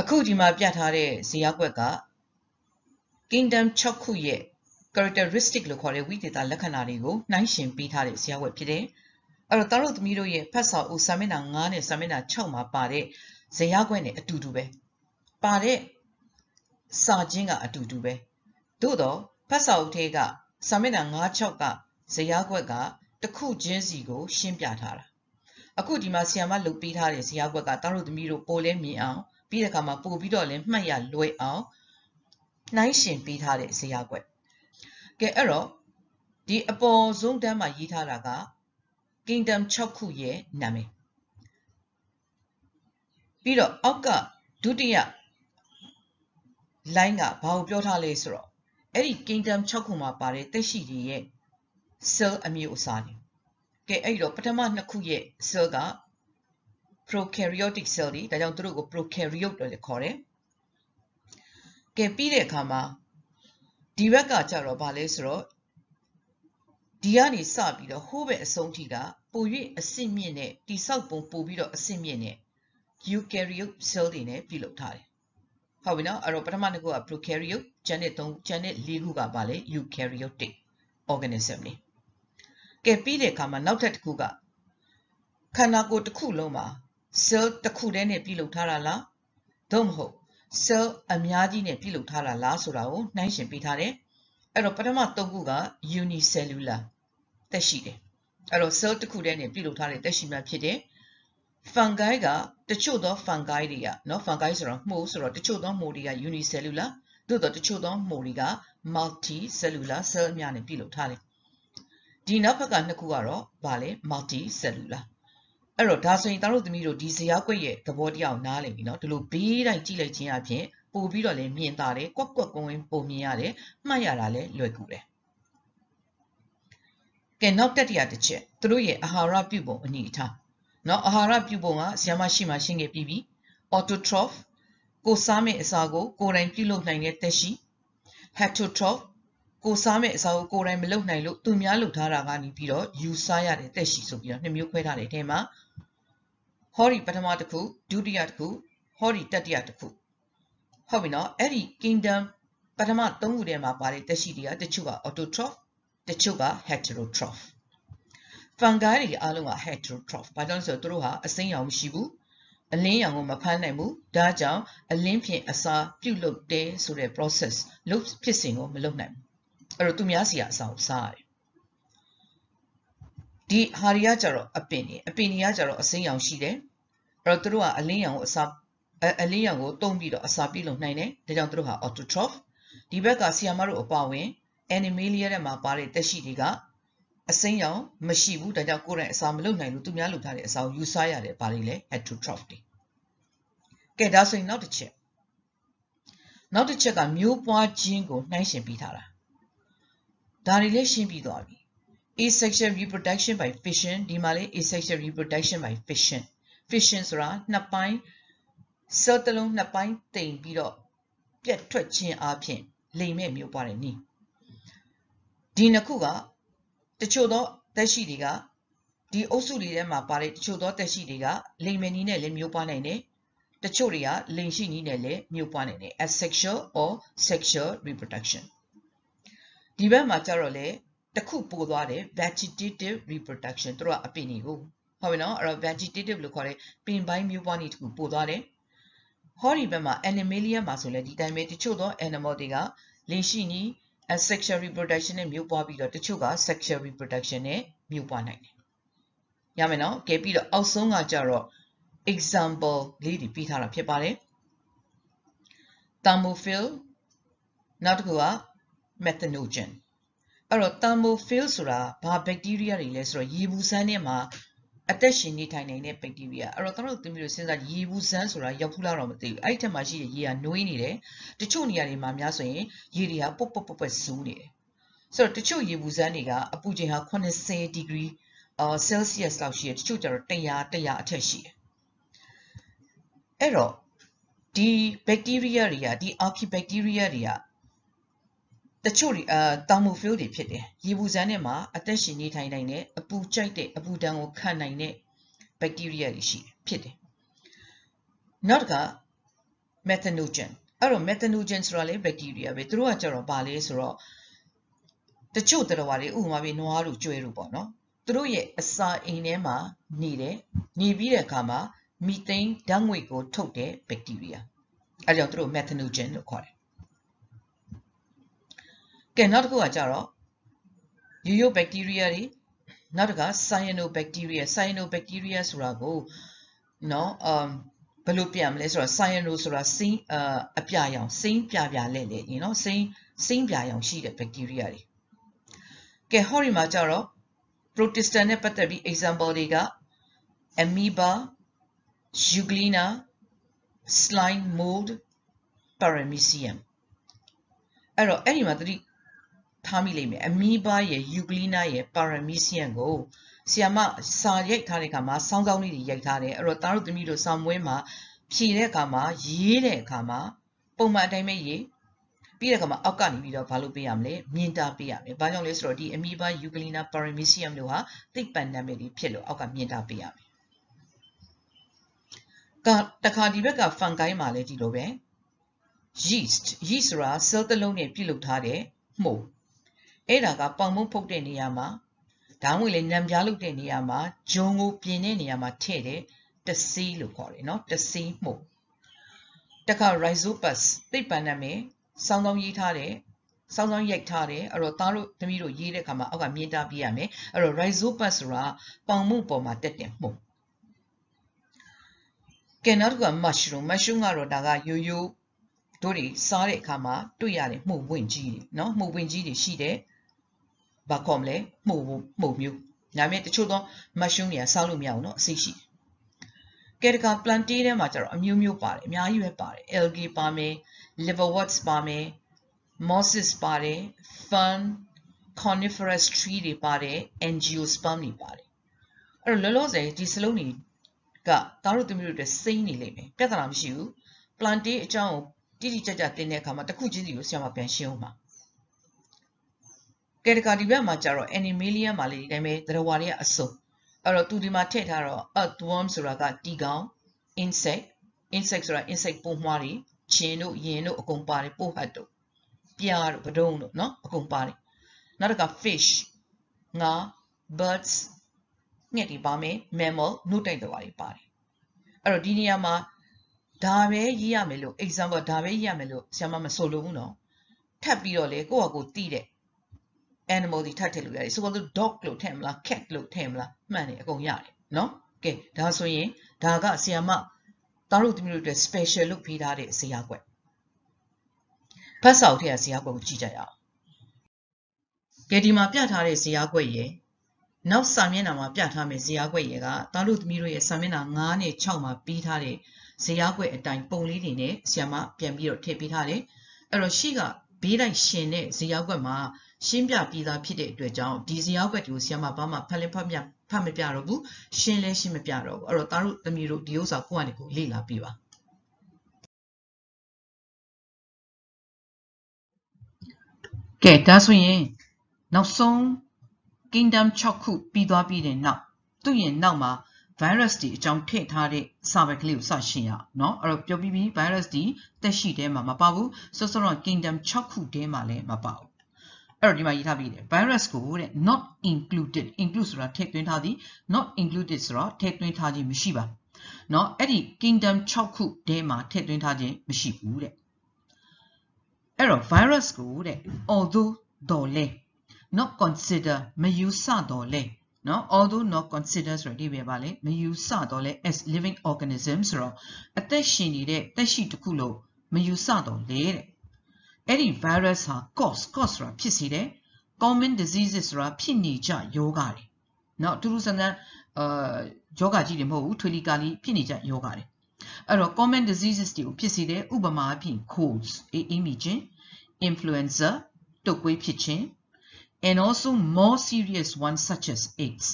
S1: အခုဒီမှာပြထားတဲ့ဇယားကွက်က Kingdom 6ခုရဲ့ characteristic လို့ခေါ်တဲ့ဝိသေသလက္ခဏာတွေကိုနှိုင်းယှဉ်ပေးထားတဲ့ဇယားကွက်ဖြစ်တယ်အဲ့တော့သားတို့သမီးတို့ရဲ့ဖတ်စာအုပ်စာမျက်နှာ9နဲ့စာမျက်နှာ6မှာပါတဲ့ဇယားကွက်နဲ့အတူတူပဲပါတဲ့စာချင်းကအတူတူပဲသို့တော့ဖတ်စာအုပ်ထဲကစာမျက်နှာ9 6ကဇယားကွက်ကတစ်ခုချင်းစီကိုရှင်းပြထားတာအခုဒီမှာဆီယာမလုပ်ပေးထားတဲ့ဇယားကွက်ကသားတို့သမီးတို့ပိုလဲမြင်အောင်ပြီးတဲ့အခါမှာပို့ပြီးတော့လည်းမှတ်ရလွယ်အောင်နှိုင်းယှဉ်ပေးထားတဲ့ဇယားကွက်ကဲအဲ့တော့ဒီအပေါ်ဆုံးတန်းမှာရေးထားတာက Kingdom 6ခုရဲ့နာမည်ပြီးတော့အောက်ကဒုတိယ line ကဘာကိုပြောထားလဲဆိုတော့အဲ့ဒီ Kingdom 6ခုမှာပါတဲ့သက်ရှိတွေရဲ့ cell အမျိုးအစားတွေကဲအဲ့တော့ပထမနှစ်ခုရဲ့ cell က prokaryotic cell တွေဒါကြောင့်သူတို့ကို prokaryote လို့လည်းခေါ်တယ်ကဲပြီးတဲ့အခါမှာဒီဘက်ကကြတော့ဗာလဲဆိုတော့ဒီကနေစပြီးတော့ဟိုးဘက်အဆုံးထိကပို၍အဆင့်မြင့်တဲ့တိဆောက်ပုံပို့ပြီးတော့အဆင့်မြင့်တဲ့ eukaryote cell တွေနဲ့ပြုလုပ်ထားတယ်ဟုတ်ပြီနော်အဲ့တော့ပထမတစ်ခုက prokaryote ကျန်တဲ့၄ခုကဗာလဲ eukaryotic organism တွေကဲပြီးတဲ့အခါမှာနောက်ထပ်တစ်ခုကခန္ဓာကိုယ်တစ်ခုလုံးမှာ cell တစ်ခုတည်းနဲ့ပြုလုပ်ထားတာလားသို့မဟုတ် cell အများကြီးနဲ့ပြုလုပ်ထားတာလားဆိုတာကိုနှိုင်းယှဉ်ပေးထားတယ်အဲ့တော့ပထမ၃ခုက unicellular သက်ရှိတယ်အဲ့တော့ cell တစ်ခုတည်းနဲ့ပြုလုပ်ထားတဲ့သက်ရှိမှဖြစ်တယ် fungi ကတချို့သော fungi တွေကနော် fungi ဆိုတော့မှိုးဆိုတော့တချို့သောမှိုးတွေက unicellular သို့တော့တချို့သောမှိုးတွေက multicellular cell များနဲ့ပြုလုပ်ထားတယ်ဒီနောက်ဘက်ကနှစ်ခုကတော့ဗာလဲ multicellular အဲ့တော့ဒါဆိုရင်တို့သမီးတို့ဒီဇယားကွက်ရဲ့သဘောတရားကိုနားလည်ပြီနော်ဒီလိုဘေးတိုင်းကြည့်လိုက်ခြင်းအပြင်ပို့ပြီးတော့လည်းမြင်သာတယ်ကွက်ကွက်ကွင်းကွင်းပုံမြင်ရတယ်မှတ်ရတာလည်းလွယ်ကူတယ်ကဲနောက်တတိယတစ်ချက်တို့ရဲ့အာဟာရပြုပုံအနေအထားနော်အာဟာရပြုပုံကဆရာမရှိမှရှင်းခဲ့ပြီးပြီ autotroph ကိုစားမဲ့အစာကိုကိုယ်တိုင်ပြုလုပ်နိုင်တဲ့သက်ရှိ heterotroph ကိုစားမဲ့အစာကိုကိုယ်တိုင်မလုပ်နိုင်လို့သူများလုပ်ထားတာကနေပြီးတော့ယူစားရတဲ့သက်ရှိဆိုပြီးတော့နှစ်မျိုးခွဲထားတဲ့အထဲမှာဟောဒီပထမတစ်ခုဒုတိယတစ်ခုဟောဒီတတိယတစ်ခုဟုတ်ပြီနော်အဲ့ဒီ kingdom ပထမ၃ခုထဲမှာပါတဲ့သက်ရှိတွေကတချို့က autotroph တချို့က heterotroph fungi တွေအားလုံးက heterotroph ဘာကြောင့်လဲဆိုတော့သူတို့ဟာအစိမ်းရောင်မရှိဘူးအလင်းရောင်ကိုမဖမ်းနိုင်ဘူးဒါကြောင့်အလင်းဖြင့်အစာပြုတ်လုပ်တဲ့ဆိုတဲ့ process လုပ်ဖြစ်စဉ်ကိုမလုပ်နိုင်ဘူးအဲ့တော့သူများစီကအစာကိုစားရတယ်ဒီဟာရီကကြတော့အပင်တွေကကြတော့အစိမ်းရောင်ရှိတယ်အဲ့တော့သူတို့ကအလင်းရောင်ကိုတုံးပြီးတော့အစာပြုတ်လုပ်နိုင်တယ်ဒါကြောင့်သူတို့ဟာ autotroph ဒီဘက်ကဆီယာမတို့အပါဝင် animalia ထဲမှာပါတဲ့သက်ရှိတွေကအစိမ်းရောင်မရှိဘူးဒါကြောင့်ကိုယ်တိုင်အစာမလုပ်နိုင်လို့သူများလုပ်ထားတဲ့အစာကိုယူစားရတယ်ဘာတွေလဲ heterotroph တွေကဲဒါဆိုရင်နောက်တစ်ချက်ကမျိုးပွားခြင်းကိုနှိုင်းယှဉ်ပြီးထားတာဒါတွေလည်းရှင်းပြီးသွားပြီ asexual reproduction by fission ဒီမှာလေ asexual reproduction by fission ဆိုတာနှစ်ပိုင်း cell တစ်လုံးနှစ်ပိုင်းတိမ်ပြီးတော့ပြတ်ထွက်ခြင်းအပြင်လိမ်မဲ့မျိုးပွားတဲ့နည်းဒီနှစ်ခုကတချို့သောသက်ရှိတွေကဒီအုပ်စုလေးထဲမှာပါတဲ့တချို့သောသက်ရှိတွေကလိမ်မဲ့နည်းနဲ့လည်းမျိုးပွားနိုင်တယ်တချို့တွေကလိမ်ရှိနည်းနဲ့လည်းမျိုးပွားနိုင်တယ် asexual or sexual reproduction ဒီဘက်မှာကျတော့လေတစ်ခုပိုသွားတယ် vegetative reproduction တို့ကအပင်တွေကိုဟုတ်ပြီနော်အဲ့တော့ vegetative လို့ခေါ်တဲ့ပင်ပိုင်းမျိုးပွားနည်းတစ်ခုပိုသွားတယ်ဟောဒီဘက်မှာ animalia မှာဆိုလဲဒီတိုင်းပဲတချို့သော animal တွေကလိမ်ရှိနည်းsexual reproduction နဲ့မျိုးပွားပြီးတော့တချို့က sexual reproduction နဲ့မျိုးပွားနိုင်တယ်။ရမယ်နော်။ကဲပြီးတော့အောက်ဆုံးကကြတော့ example လေးတွေပြထားတာဖြစ်ပါတယ်။ thermophil နောက်တစ်ခုက methanogen အဲ့တော့ thermophil ဆိုတာဘာ bacteria တွေလဲဆိုတော့ရေဘူးစမ်းထဲမှာအသက်ရှင်နေထိုင်နိုင်တဲ့ bacteria အဲ့တော့တို့သမီးတို့စဉ်းစားရေဘူးစမ်းဆိုတာရောက်ဖူးလားတော့မသိဘူးအဲ့ဒီထက်မှရှိတဲ့ရေကနွေးနေတယ်တချို့နေရာတွေမှာများဆိုရင်ရေတွေကပုတ်ဆူးနေတယ်ဆိုတော့တချို့ရေဘူးစမ်းတွေကအပူချိန်ဟာ80 degree Celsius လောက်ရှိတယ်တချို့ကျတော့100အထက်ရှိတယ်အဲ့တော့ဒီ bacteria တွေကဒီ archibacteria တွေက တချို့တာမိုဖိလတွေဖြစ်တယ်ရေဘူးစမ်းထဲမှာအသက်ရှင်နေထိုင်နိုင်တဲ့အပူကြိုက်တဲ့အပူဒဏ်ကိုခံနိုင်တဲ့ဘက်တီးရီးယားတွေရှိတယ်ဖြစ်တယ်နောက်တစ်ခါ methanogen အဲ့တော့ methanogen ဆိုတာလေဘက်တီးရီးယားပဲသူတို့ကကြတော့ဘာလဲဆိုတော့တချို့တော်တွေဥပမာပြနွားတို့ကျွဲတို့ပေါ့နော်သူတို့ရဲ့အစာအိမ်ထဲမှာနေတယ်နေပြီးတဲ့အခါမှာမီသိန်းဓာတ်ငွေ့ကိုထုတ်တဲ့ဘက်တီးရီးယားအဲ့ကြောင့်သူတို့ methanogen လို့ခေါ်တယ်ကဲနောက်တစ်ခုကကြတော့ရိုးရိုးဘက်တီးရီးယားတွေနောက်တစ်ခါ cyanobacteria ဆိုတာကိုနော်ဘယ်လိုပြန်မလဲဆိုတော့ cyano ဆိုတာစိမ်းအပြာရောင်စိမ်းပြပြလဲလဲနော်စိမ်းပြရောင်ရှိတဲ့ဘက်တီးရီးယားတွေကဲဟောဒီမှာကြတော့ protista နဲ့ပတ်သက်ပြီး example တွေက amoeba euglena slime mold paramecium အဲ့တော့အဲ့ဒီမှာသတိထားမိလိမ့်မယ် amoeba ရဲ့ euglena ရဲ့ paramecium ကိုဆီယာမစာရိုက်ထားတဲ့အခါမှာစောင်းစောင်းလေးတွေရိုက်ထားတယ်အဲ့တော့သားတို့သမီးတို့စာမွေးမှာဖြည့်တဲ့အခါမှာရေးတဲ့အခါမှာပုံမှန်အတိုင်းပဲရေးပြီးတဲ့အခါမှာအောက်ကနေပြီးတော့ဘာလို့ပေးရမလဲမြင်တာပေးရမယ်ဘာကြောင့်လဲဆိုတော့ဒီ amoeba euglena paramecium တို့ဟာသိပ္ပံနာမည်တွေဖြစ်လို့အောက်ကမြင်တာပေးရမယ်တခါဒီဘက်က fungi မှာလည်းဒီလိုပဲ yeast ဆိုတာ cell တစ်လုံးနဲ့ပြုလုပ်ထားတဲ့မှုန့်အဲ့ဒါကပေါင်မုံဖုတ်တဲ့နေရာမှာဒါမှမဟုတ်လေနံပြားလုပ်တဲ့နေရာမှာဂျုံကိုပြင်တဲ့နေရာမှာထည့်တဲ့တဆေးလို့ခေါ်တယ်နော်တဆေးမှုန့်တခါ rhizopus သိပ္ပံနာမည်စောင်းရေးထားတယ်စောင်းရိုက်ထားတယ်အဲ့တော့သားတို့သမီးတို့ရေးတဲ့အခါမှာအောက်ကမြင်တာပြရမယ်အဲ့တော့ rhizopus ဆိုတာပေါင်မုန့်ပေါ်မှာတက်တဲ့မှုန့်ကဲနောက်တစ်ခုက mushroom ကတော့ဒါကရိုးရိုးတို့တွေစားတဲ့အခါမှာတွေ့ရတဲ့မှုန့်ပွင့်ကြီးတွေနော်မှုန့်ပွင့်ကြီးတွေရှိတဲ့ဘာခေါ်မလဲမှုန့်မျိုးဒါပေမဲ့တချို့သော mushroom တွေကစားလို့မရဘူးเนาะအစိရှိကဲတခါ plantain ထဲမှာကျတော့အမျိုးမျိုးပါတယ်အများကြီးပဲပါတယ် algae ပါမယ် liverworts ပါမယ် mosses ပါတယ် fern coniferous tree တွေပါတယ် angiosperm တွေပါတယ်အဲ့တော့လောလောဆယ်ဒီစလုံးတွေကသားတို့သမီးတို့တွေစိမ့်နေလိမ့်မယ်ပြဿနာမရှိဘူး plantain အကြောင်းကိုတိတိကျကျသင်တဲ့အခါမှာတစ်ခုချင်းစီကိုဆရာမပြန်ရှင်းအောင်ပါကဲတခါဒီဘက်မှာကျတော့ animalia မှာလည်းဒီတိုင်းပဲသတ္တဝါတွေကအစုံအဲ့တော့သူဒီမှာထည့်ထားတော့ earthworm ဆိုတာကတီကောင် insect ဆိုတာ insect ပိုးမွှားတွေခြင်တို့ယင်တို့အကုန်ပါတယ်ပိုးဟတ်တို့ပြားတို့ပဒုံတို့เนาะအကုန်ပါတယ်နောက်တစ်ခါ fish ငါ birds ငှက်တွေပါမယ် mammal နှုတ်တိုက်သတ္တဝါတွေပါတယ်အဲ့တော့ဒီနေရာမှာဒါပဲရေးရမယ်လို့ example ဒါပဲရေးရမယ်လို့ဆရာမမဆိုလို့ဘူးเนาะထပ်ပြီးတော့လေကိုယ့်ဟာကိုယ်သိတဲ့ animal တွေထပ်ထည့်လို့ရတယ်ဆိုတော့ dog လို့ထည့်မလား cat လို့ထည့်မလားမှန်တယ်အကုန်ရတယ်เนาะကဲဒါဆိုရင်ဒါကဆရာမသားတို့သမီးတို့အတွက် special လုပ်ပေးထားတဲ့ဇာတ်ကွက်ဖတ်စာအုပ်ထဲကဇာတ်ကွက်ကိုကြည့်ကြရအောင်ကဲဒီမှာပြထားတဲ့ဇာတ်ကွက်ရဲ့နောက်စာမျက်နှာမှာပြထားမယ့်ဇာတ်ကွက်ရဲ့ကသားတို့သမီးတို့ရဲ့စာမျက်နှာ9နဲ့6မှာပြီးထားတဲ့ဇာတ်ကွက်အတိုင်းပုံလေးတွေနဲ့ဆရာမပြန်ပြီးတော့ထည့်ပေးထားတယ်အဲ့တော့ရှေ့ကဘေးလိုက်ရှင်တဲ့ဇာတ်ကွက်မှာရှင်းပြပြီးသားဖြစ်တဲ့အတွက်ကြောင့်ဒီဇာတ်ကွက်တွေကိုဆရာမဘာမှဖတ်မပြတော့ဘူးရှင်းလဲရှင်းမပြတော့ဘူးအဲ့တော့သားတို့သမီးတို့ဒီဥစ္စာကိုယ့်အနေကိုလေ့လာပြပါကဲဒါဆိုရင်နောက်ဆုံး kingdom 6ခုပြီးသွားပြီးတဲ့နောက်သူ့ရဲ့နောက်မှာ virus တွေအကြောင်းထည့်ထားတဲ့စာပဲကလေးကိုစရှင်းရအောင်เนาะအဲ့တော့ပြောပြီးပြီ virus တွေတက်ရှိတဲမှာမပါဘူးစောစောတော့ kingdom 6ခုတဲမှာလည်းမပါဘူးအဲ့တော့ဒီမှာရေးထားပြီးတယ် virus ကိုတဲ့ not included include ဆိုတာထည့်သွင်းထားသည် not included ဆိုတော့ထည့်သွင်းထားခြင်းမရှိပါเนาะအဲ့ဒီ kingdom 6ခုတဲမှာထည့်သွင်းထားခြင်းမရှိဘူးတဲ့အဲ့တော့ virus ကိုတဲ့ although တော်လဲ not consider မယူဆတော်လဲနော် although not consider ဆိုတဲ့ဒီပဲပါလေမယူဆတော့လဲ as living organism ဆိုတော့အသက်ရှင်နေတဲ့သက်ရှိတစ်ခုလို့မယူဆတော့လေတဲ့အဲ့ဒီ virus ဟာ cause ဆိုတာဖြစ်စေတယ် common diseases ဆိုတာဖြစ်နေကြယောဂတွေနော်တူတူဆန်းဆန်းယောဂကြီးတွေမဟုတ်ဘူးထွေလီကာလီဖြစ်နေကြယောဂတွေအဲ့တော့ common diseases တွေကိုဖြစ်စေတယ်ဥပမာအဖြစ် colds အေးမိခြင်း influenza တုပ်ကွေးဖြစ်ခြင်း and also more serious ones such as AIDS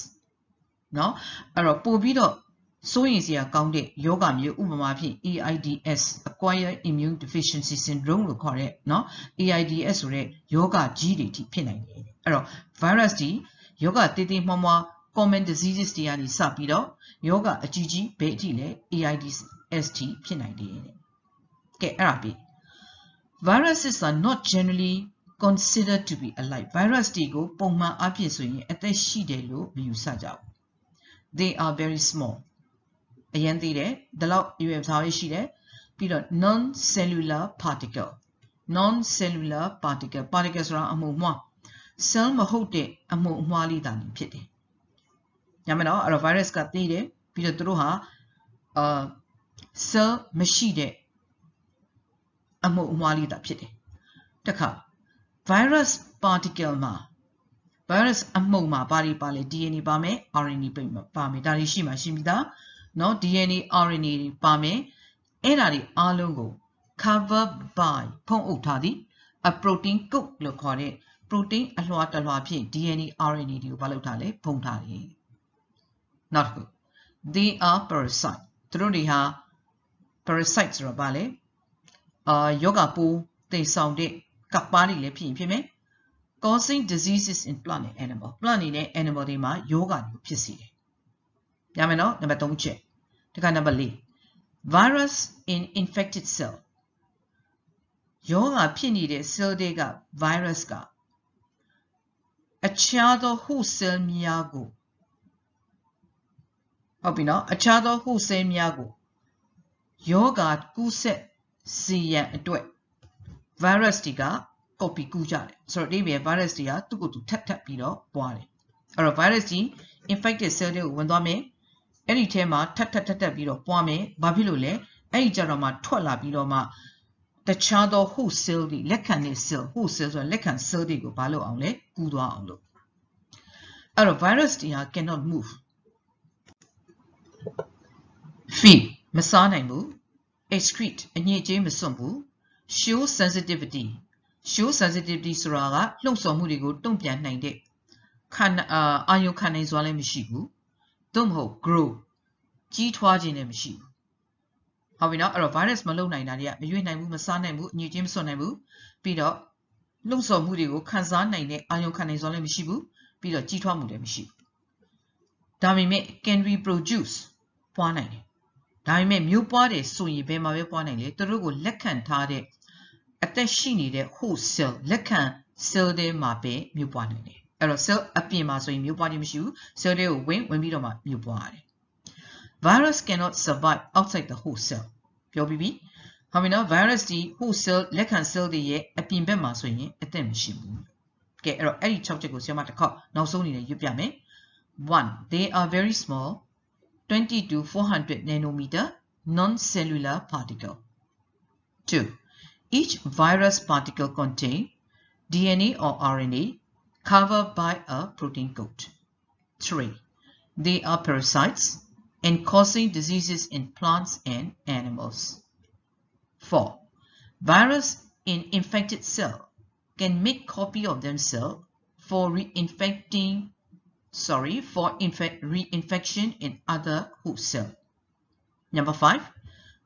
S1: เนาะအဲ့တော့ပို့ပြီးတော့
S2: So is ya counted yoga mu umamapi AIDS acquired immune deficiency syndrome lo correct no AIDS re yoga G ti phit naing de. Aro virus ti yoga tete mwa common diseases ti ani sa pi do yoga aji be ti le AIDS ti phit naing de. Ke ara pi. Viruses are not generally considered to be alive. Virus ti ko pongman apyin so yin athet shi de lo myu sa jaw. They are very small. Ayan ti de dalaw yue thaw shi de pi do non-cellular particle. Non-cellular particle. Particle sora amu mwa. Cell ma hout de amu mwa li da ni phit de. Nyame no aro virus ka ti de pi do tro ha cell mashi de amu mwa li da phit de. Takha virus particle ma virus amu ma bari pa le DNA pa me RNA pa me da ri shi ma shi mi da no DNA RNA pa me ena ri along ko covered by phong auk tha di a protein coat lo khaw de protein alwa talwa phin DNA RNA di ko ba lauk tha le phong tha de. Not good. They are parasite. Tro di ha parasite so ba le yoga po te saung de kap pa li le phin phit me causing diseases in plant and animal. Plant and animal they ma yoga ni phit si de. Ya me no number 3 check. Taka number 4. Virus in infected cell. Yoga phit ni de cell de ka virus ka achha tho hu cell mya koဟုတ်ပြီနော်အခြားသောဟုဆဲများကိုယောဂကူးဆက်စေရန်အတွက် virus တွေက copy ကူးကြတယ်ဆိုတော့ဒီမြေ virus တွေကသူ့ကိုယ်သူထပ်ပြီးတော့ပွားတယ်အဲ့တော့ virus ကြီး infected cell တွေကိုဝင်သွားမယ်အဲ့ဒီထဲမှာထပ်ပြီးတော့ပွားမယ်ဘာဖြစ်လို့လဲအဲ့ဒီကြတော့မှထွက်လာပြီးတော့မှတခြားသော host cell တွေလက်ခံတဲ့ cell host cell ဆိုတော့လက်ခံ cell တွေကိုဘာလုပ်အောင်လဲကူးသွားအောင်လို့အဲ့တော့ virus တွေက cannot move feed မစားနိုင်ဘူး excrete အညစ်အကြေးမစွန့်ဘူး show sensitivity ဆိုတာကလှုပ်ဆော်မှုတွေကိုတုံ့ပြန်နိုင်တဲ့အာယုခံနိုင်စွာလည်းမရှိဘူးသို့မဟုတ် grow ကြီးထွားခြင်းလည်းမရှိဘူးဟုတ်ပြီနော်အဲ့တော့ virus မလုပ်နိုင်တာတွေကမရွေ့နိုင်ဘူးမစားနိုင်ဘူးအညစ်အကြေးမစွန့်နိုင်ဘူးပြီးတော့လှုပ်ဆော်မှုတွေကိုခံစားနိုင်တဲ့အာယုခံနိုင်စွာလည်းမရှိဘူးပြီးတော့ကြီးထွားမှုလည်းမရှိဘူးဒါပေမဲ့ can reproduce ပွားနိုင်တယ်ဒါပေမဲ့မျိုးပွားတယ်ဆိုရင်ဘယ်မှာပဲပွားနိုင်လဲသူတို့ကိုလက်ခံထားတဲ့အသက်ရှိနေတဲ့ host cell လက်ခံ cell တွေမှာပဲမျိုးပွားနိုင်တယ်အဲ့တော့ cell အပြင်မှာဆိုရင်မျိုးပွားခြင်းမရှိဘူး cell တွေကိုဝင်ပြီးတော့မှမျိုးပွားရတယ် virus cannot survive outside the host cell ပြောပြီးပြီဟုတ်ပြီနော် virus ဒီ host cell လက်ခံ cell တွေရဲ့အပြင်ဘက်မှာဆိုရင်အသက်မရှိဘူးကဲအဲ့တော့အဲ့ဒီ6ချက်ကိုဆရာမတစ်ခေါက်နောက်ဆုံးအနေနဲ့ရွတ်ပြမယ် 1. They are very small 20 to 400 nanometer non-cellular particle. 2. Each virus particle contains DNA or RNA covered by a protein coat. 3. They are parasites and causing diseases in plants and animals. 4. Virus in infected cell can make copy of themselves for reinfection in other host cell. Number 5.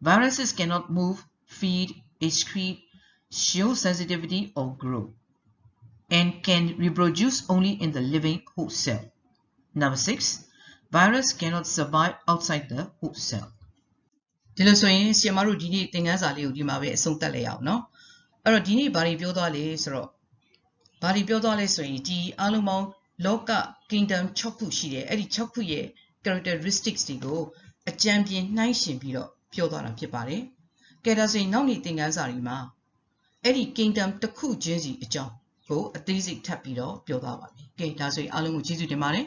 S2: Viruses cannot move, feed, excrete, show sensitivity or grow, and can reproduce only in the living host cell. Number 6. Virus cannot survive outside the host cell. ဒီလိုဆိုရင်ဆရာမတို့ဒီနေ့သင်ခန်းစာလေးကိုဒီမှာပဲအဆုံးသတ်လိုက်အောင်နော်အဲ့တော့ဒီနေ့ဘာတွေပြောသွားလဲဆိုတော့ဘာတွေပြောသွားလဲဆိုရင်ဒီအားလုံးပေါင်းလောက kingdom 6ခုရှိတယ်အဲ့ဒီ6ခုရဲ့ characteristics တွေကိုအကြံပြနှိုင်းရှင်ပြီးတော့ပြောသွားတာဖြစ်ပါတယ်ကဲဒါဆိုရင်နောက်နေ့သင်ခန်းစာတွေမှာအဲ့ဒီ kingdom တစ်ခုချင်းစီအကြောင်းကိုအသေးစိတ်ထပ်ပြီးတော့ပြောသွားပါမယ်ကဲဒါဆိုရင်အားလုံးကိုကျေးဇူးတင်ပါတယ်